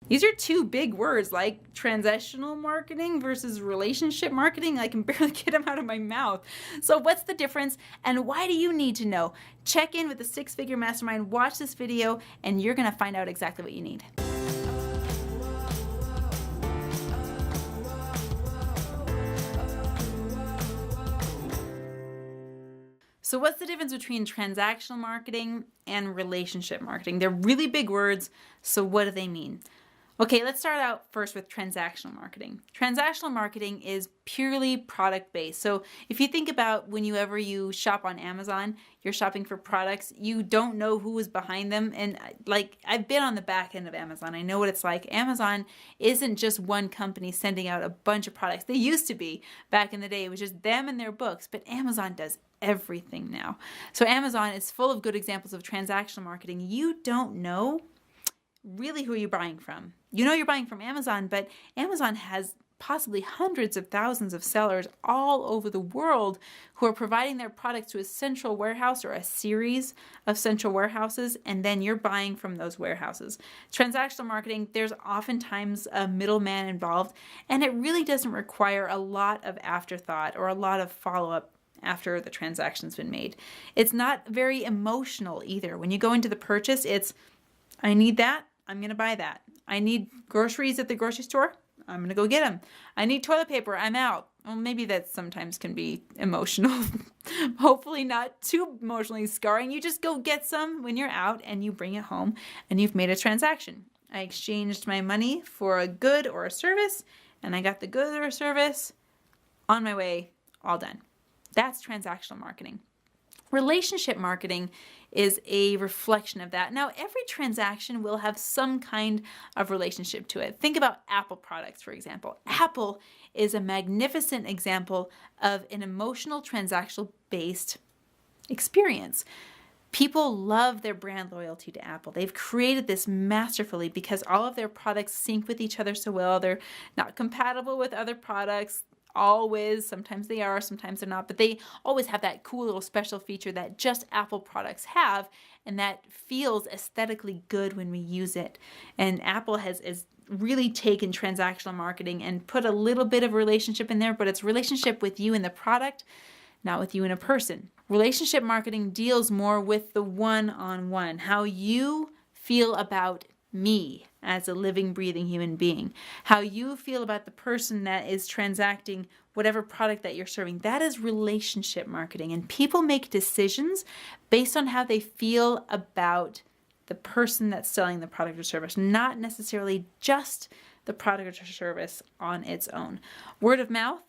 These are two big words, like transactional marketing versus relationship marketing. I can barely get them out of my mouth. So what's the difference and why do you need to know? Check in with the Six Figure Mastermind, watch this video, and you're gonna find out exactly what you need. So what's the difference between transactional marketing and relationship marketing? They're really big words, so what do they mean? Okay, let's start out first with transactional marketing. Transactional marketing is purely product-based. So if you think about whenever you shop on Amazon, you're shopping for products, you don't know who is behind them. And like, I've been on the back end of Amazon. I know what it's like. Amazon isn't just one company sending out a bunch of products. They used to be back in the day. It was just them and their books, but Amazon does everything now. So Amazon is full of good examples of transactional marketing. You don't know really who you're buying from. You know you're buying from Amazon, but Amazon has possibly hundreds of thousands of sellers all over the world who are providing their products to a central warehouse or a series of central warehouses, and then you're buying from those warehouses. Transactional marketing, there's oftentimes a middleman involved, and it really doesn't require a lot of afterthought or a lot of follow-up after the transaction's been made. It's not very emotional either. When you go into the purchase, it's, I need that, I'm going to buy that. I need groceries at the grocery store, I'm going to go get them. I need toilet paper, I'm out. Well, maybe that sometimes can be emotional. Hopefully not too emotionally scarring. You just go get some when you're out and you bring it home and you've made a transaction. I exchanged my money for a good or a service, and I got the good or service, on my way, all done. That's transactional marketing. Relationship marketing is a reflection of that. Now, every transaction will have some kind of relationship to it. Think about Apple products, for example. Apple is a magnificent example of an emotional transactional-based experience. People love their brand loyalty to Apple. They've created this masterfully because all of their products sync with each other so well. They're not compatible with other products. Always, sometimes they are, sometimes they're not, but they always have that cool little special feature that just Apple products have, and that feels aesthetically good when we use it. And Apple has really taken transactional marketing and put a little bit of relationship in there, but it's relationship with you and the product, not with you and a person. Relationship marketing deals more with the one-on-one, how you feel about me as a living, breathing human being, how you feel about the person that is transacting whatever product that you're serving. That is relationship marketing. And people make decisions based on how they feel about the person that's selling the product or service, not necessarily just the product or service on its own. Word of mouth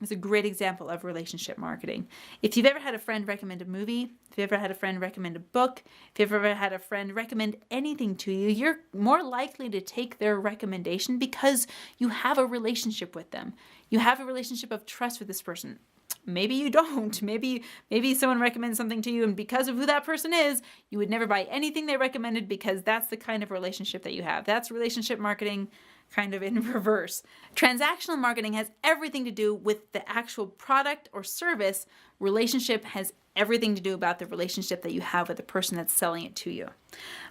is a great example of relationship marketing. If you've ever had a friend recommend a movie, if you've ever had a friend recommend a book, if you've ever had a friend recommend anything to you, you're more likely to take their recommendation because you have a relationship with them. You have a relationship of trust with this person. Maybe you don't. Maybe someone recommends something to you, and because of who that person is, you would never buy anything they recommended because that's the kind of relationship that you have. That's relationship marketing kind of in reverse. Transactional marketing has everything to do with the actual product or service. Relationship has everything to do about the relationship that you have with the person that's selling it to you.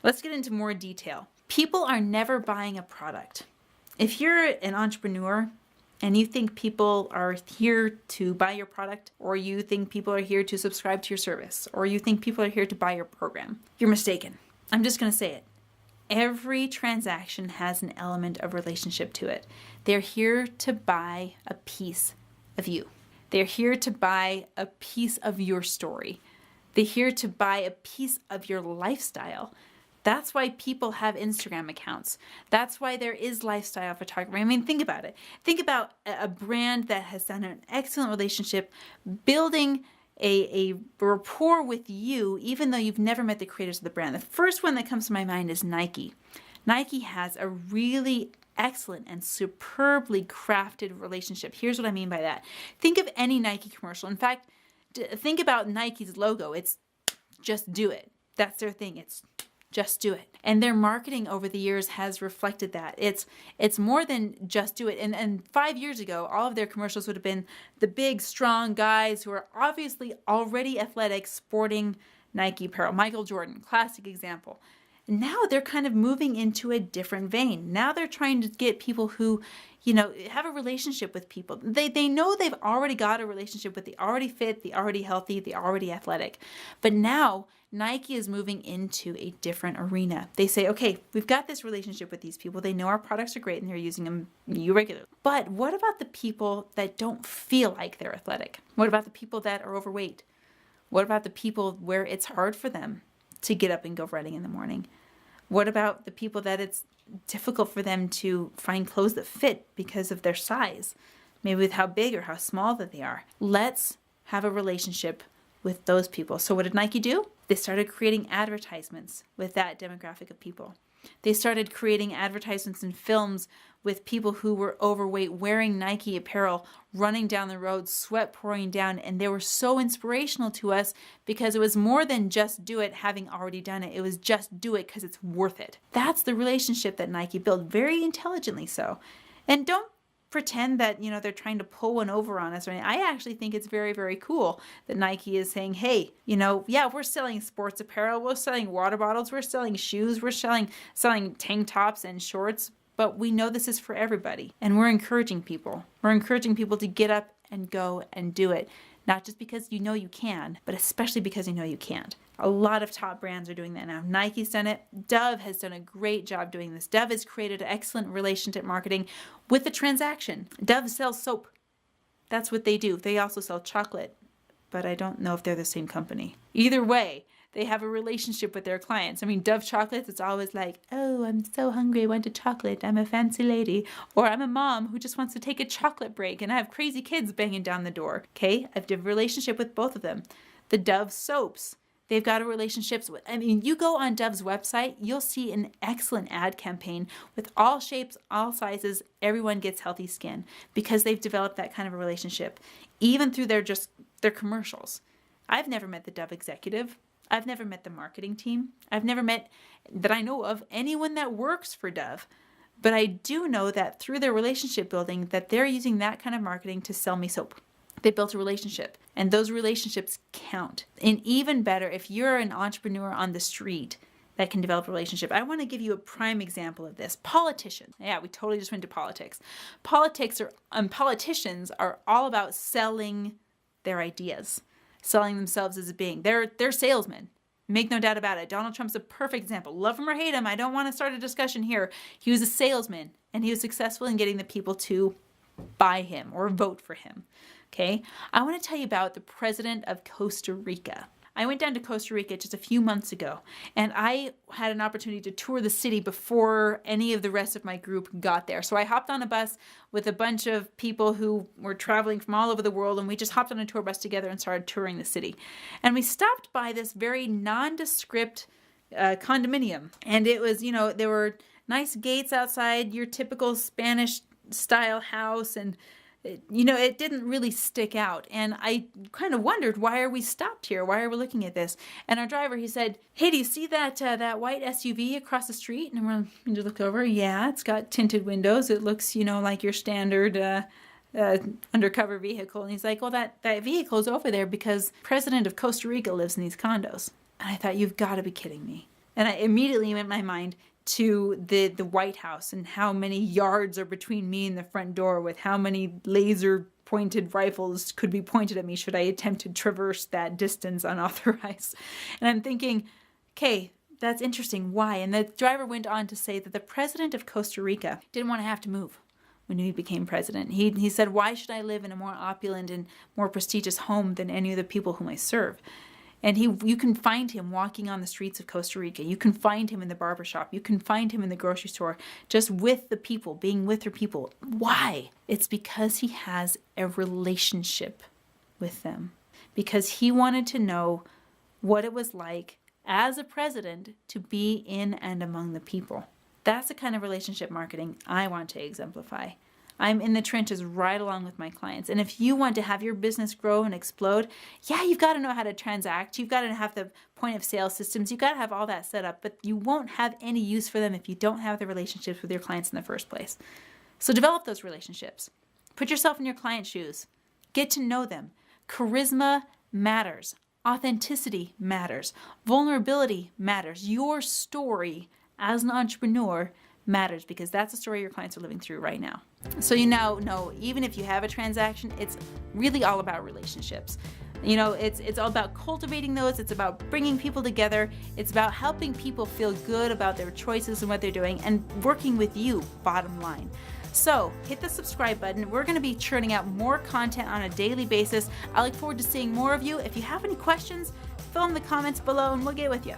Let's get into more detail. People are never buying a product. If you're an entrepreneur and you think people are here to buy your product, or you think people are here to subscribe to your service, or you think people are here to buy your program, you're mistaken. I'm just going to say it. Every transaction has an element of relationship to it. They're here to buy a piece of you. They're here to buy a piece of your story. They're here to buy a piece of your lifestyle. That's why people have Instagram accounts. That's why there is lifestyle photography. I mean, think about it. Think about a brand that has done an excellent relationship building a rapport with you, even though you've never met the creators of the brand. The first one that comes to my mind is Nike. Nike has a really excellent and superbly crafted relationship. Here's what I mean by that. Think of any Nike commercial. In fact, think about Nike's logo. It's just do it. That's their thing. It's just do it. And their marketing over the years has reflected that. It's more than just do it. And 5 years ago, all of their commercials would have been the big, strong guys who are obviously already athletic sporting Nike apparel. Michael Jordan, classic example. Now they're kind of moving into a different vein. Now they're trying to get people who, have a relationship with people. They know they've already got a relationship with the already fit, the already healthy, the already athletic. But now Nike is moving into a different arena. They say, okay, we've got this relationship with these people. They know our products are great and they're using them regularly. But what about the people that don't feel like they're athletic? What about the people that are overweight? What about the people where it's hard for them to get up and go running in the morning? What about the people that it's difficult for them to find clothes that fit because of their size, maybe with how big or how small that they are? Let's have a relationship with those people. So what did Nike do? They started creating advertisements with that demographic of people. They started creating advertisements and films with people who were overweight, wearing Nike apparel, running down the road, sweat pouring down. And they were so inspirational to us because it was more than just do it having already done it. It was just do it because it's worth it. That's the relationship that Nike built, very intelligently so. And don't pretend that, they're trying to pull one over on us or anything. I actually think it's very, very cool that Nike is saying, hey, we're selling sports apparel, we're selling water bottles, we're selling shoes, we're selling tank tops and shorts, but we know this is for everybody. And we're encouraging people. We're encouraging people to get up and go and do it. Not just because you know you can, but especially because you know you can't. A lot of top brands are doing that now. Nike's done it. Dove has done a great job doing this. Dove has created excellent relationship marketing with the transaction. Dove sells soap. That's what they do. They also sell chocolate, but I don't know if they're the same company. Either way, they have a relationship with their clients. I mean, Dove chocolates, it's always like, oh, I'm so hungry, I want a chocolate. I'm a fancy lady. Or I'm a mom who just wants to take a chocolate break and I have crazy kids banging down the door. Okay, I have a relationship with both of them. The Dove soaps, they've got a relationship with, you go on Dove's website, you'll see an excellent ad campaign with all shapes, all sizes, everyone gets healthy skin because they've developed that kind of a relationship, even through their commercials. I've never met the Dove executive. I've never met the marketing team. I've never met, that I know of, anyone that works for Dove. But I do know that through their relationship building, that they're using that kind of marketing to sell me soap. They built a relationship, and those relationships count. And even better, if you're an entrepreneur on the street that can develop a relationship. I want to give you a prime example of this. Politicians. Yeah, we totally just went to politics. Politicians are all about selling their ideas, selling themselves as a being. They're salesmen. Make no doubt about it. Donald Trump's a perfect example. Love him or hate him, I don't want to start a discussion here. He was a salesman, and he was successful in getting the people to buy him or vote for him. Okay? I want to tell you about the president of Costa Rica. I went down to Costa Rica just a few months ago, and I had an opportunity to tour the city before any of the rest of my group got there. So I hopped on a bus with a bunch of people who were traveling from all over the world, and we just hopped on a tour bus together and started touring the city. And we stopped by this very nondescript condominium, and it was, there were nice gates outside, your typical Spanish style house, and it didn't really stick out. And I kind of wondered, why are we stopped here? Why are we looking at this? And our driver, he said, hey, do you see that white SUV across the street? And we looked over. Yeah, it's got tinted windows. It looks, like your standard undercover vehicle. And he's like, well, that vehicle is over there because the president of Costa Rica lives in these condos. And I thought, you've got to be kidding me. And I immediately went in my mind to the White House and how many yards are between me and the front door, with how many laser pointed rifles could be pointed at me should I attempt to traverse that distance unauthorized. And I'm thinking, okay, that's interesting. Why? And the driver went on to say that the president of Costa Rica didn't want to have to move when he became president. He said, why should I live in a more opulent and more prestigious home than any of the people whom I serve? And you can find him walking on the streets of Costa Rica. You can find him in the barbershop. You can find him in the grocery store, just with the people, being with their people. Why? It's because he has a relationship with them. Because he wanted to know what it was like as a president to be in and among the people. That's the kind of relationship marketing I want to exemplify. I'm in the trenches right along with my clients. And if you want to have your business grow and explode, yeah, you've got to know how to transact. You've got to have the point of sale systems. You've got to have all that set up, but you won't have any use for them if you don't have the relationships with your clients in the first place. So develop those relationships. Put yourself in your client's shoes. Get to know them. Charisma matters. Authenticity matters. Vulnerability matters. Your story as an entrepreneur matters because that's the story your clients are living through right now. So you now know, even if you have a transaction, it's really all about relationships. It's all about cultivating those. It's about bringing people together. It's about helping people feel good about their choices and what they're doing and working with you, bottom line. So hit the subscribe button. We're going to be churning out more content on a daily basis. I look forward to seeing more of you. If you have any questions, fill in the comments below and we'll get with you.